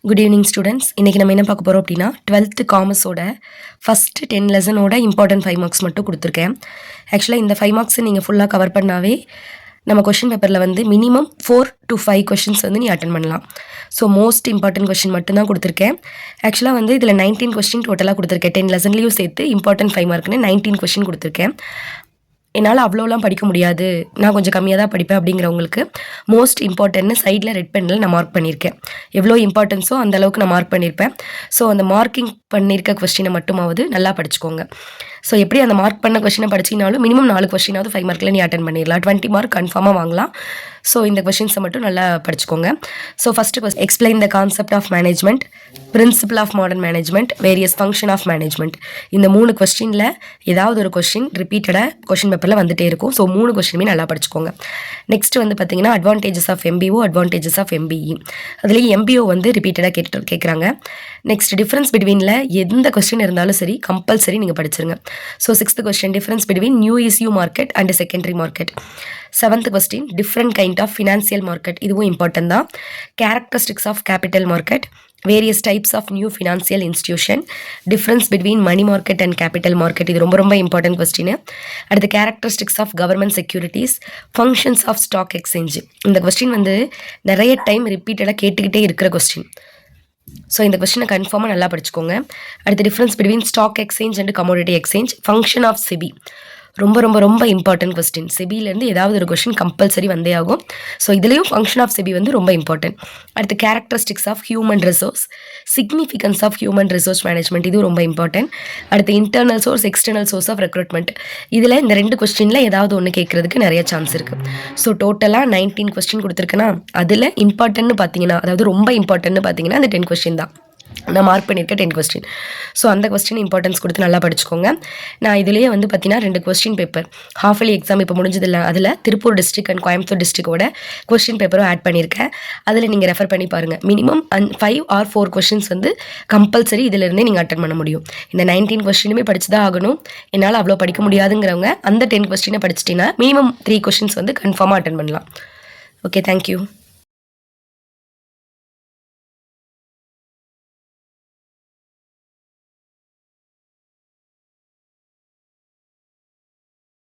Good evening students. இன்றைக்கி நம்ம என்ன பார்க்க போகிறோம் அப்படின்னா 12th காமர்ஸோட ஃபஸ்ட்டு 10 லெசனோட இம்பார்ட்டன்ட் 5 மார்க்ஸ் மட்டும் கொடுத்துருக்கேன். ஆக்சுவலாக இந்த 5 மார்க்ஸ் நீங்கள் ஃபுல்லாக கவர் பண்ணாவே நம்ம கொஷின் பேப்பரில் வந்து மினிமம் 4 to 5 கொஷின்ஸ் வந்து நீ அட்டன் பண்ணலாம். ஸோ மோஸ்ட் இம்பார்ட்டன்ட் கொஷின் மட்டும்தான் கொடுத்துருக்கேன். ஆக்சுவலாக வந்து இதில் 19 கொஸ்டின் டோட்டலாக கொடுத்துருக்கேன். 10 லெசன்லேயும் சேர்த்து இம்பார்ட்டன்ட் 5 மார்க்னு 19 கொஷின் கொடுத்துருக்கேன். என்னால் அவ்வளோலாம் படிக்க முடியாது, நான் கொஞ்சம் கம்மியாக தான் படிப்பேன் அப்படிங்கிறவங்களுக்கு மோஸ்ட் இம்பார்ட்டன்ட்னு சைடில் ரெட் பெனில் நான் மார்க் பண்ணியிருக்கேன். எவ்வளோ இம்பார்ட்டன்ஸோ அந்த அளவுக்கு நான் மார்க் பண்ணியிருப்பேன். ஸோ அந்த மார்க்கிங் பண்ணியிருக்க கொஸ்டினை மட்டுமாவது நல்லா படிச்சுக்கோங்க. ஸோ எப்படி அந்த மார்க் பண்ண கொஸ்டினை படிச்சிங்கனாலும் மினிமம் 4 கொஸ்டினாவது 5 மார்க்கில் நீ அட்டன் பண்ணிடலாம். 20 மார்க் கன்ஃபார்மாக வாங்கலாம். ஸோ இந்த கொஷின்ஸை மட்டும் நல்லா படிச்சுக்கோங்க. So first question, explain the concept of management, principle of modern management, various function of management. இந்த 3 கொஸ்டினில் ஏதாவது ஒரு கொஸ்டின் ரிப்பீட்டடாக கொஸ்டின் பேப்பரில் வந்துட்டே இருக்கும். ஸோ 3 கொஸ்டினுமே நல்லா படிச்சுக்கோங்க. நெக்ஸ்ட் வந்து பார்த்தீங்கன்னா advantages of MBO, advantages of MBE. அதுலேயும் MBO வந்து ரிப்பீட்டடாக கேட்குறாங்க. நெக்ஸ்ட் டிஃப்ரென்ஸ் பிட்வீனில் எந்த கொஸ்டின் இருந்தாலும் சரி கம்பல்சரி நீங்கள் படிச்சிருங்க. So 6th question, difference between new issue market and secondary market. 7th question, different kind of financial market. இதுவும் இம்பார்ட்டன்ட் தான். Characteristics of capital market, various types of new financial institution, difference between money market and capital market. இது ரொம்ப ரொம்ப important question. அடுத்து characteristics of government securities, functions of stock exchange. இந்த question வந்து நிறைய time ரிப்பீட்டடாக கேட்டுக்கிட்டே இருக்கிற கொஸ்டின். ஸோ இந்த கொஸ்டினை கன்ஃபார்மாக நல்லா படிச்சுக்கோங்க. அடுத்து difference between stock exchange and commodity exchange, function of SEBI. ரொம்ப ரொம்ப ரொம்ப இம்பார்ட்டன்ட் கொஸ்டின். செபியிலேருந்து ஏதாவது ஒரு கொஸ்டின் கம்பல்சரி வந்தே ஆகும். ஸோ இதுலேயும் ஃபங்க்ஷன் ஆஃப் செபி வந்து ரொம்ப இம்பார்ட்டன்ட். அடுத்து characteristics of human resource, significance of human resource management. இதுவும் ரொம்ப இம்பார்ட்டன்ட். அடுத்து internal source, external source of recruitment. இதில் இந்த 2 கொஸ்டினில் ஏதாவது ஒன்று கேட்குறதுக்கு நிறைய சான்ஸ் இருக்குது. ஸோ டோட்டலாக 19 கொஸ்டின் கொடுத்துருக்கேன்னா அதில் இம்பார்ட்டன்ட்னு பார்த்தீங்கன்னா, அதாவது ரொம்ப இம்பார்ட்டன்ட்னு பார்த்தீங்கன்னா அந்த 10 கொஸ்டின் தான் நான் மார்க் பண்ணியிருக்கேன். 10 கொஸ்டின். ஸோ அந்த கொஸ்டின் இம்பார்ட்டன்ஸ் கொடுத்து நல்லா படிச்சுக்கோங்க. நான் இதுலேயே வந்து பார்த்தீங்கன்னா 2 question paper half yearly exam இப்போ முடிஞ்சதில்லை, அதில் திருப்பூர் டிஸ்ட்ரிக்ட் அண்ட் கோயம்புத்தூர் டிஸ்ட்ரிக்டோட கொஸ்டின் பேப்பரும் ஆட் பண்ணியிருக்கேன். அதில் நீங்கள் ரெஃபர் பண்ணி பாருங்கள். மினிமம் 5 or 4 கொஸ்டின்ஸ் வந்து கம்பல்சரி இதிலிருந்தே நீங்கள் அட்டன் பண்ண முடியும். இந்த 19 கொஸ்டினுமே படிச்சு தான் ஆகணும், என்னால் அவ்வளோ படிக்க முடியாதுங்கிறவங்க அந்த 10 கொஸ்டினை படிச்சிட்டிங்கன்னா மினிமம் 3 கொஸ்டின்ஸ் வந்து கன்ஃபார்மாக அட்டன் பண்ணலாம். Okay, thank you.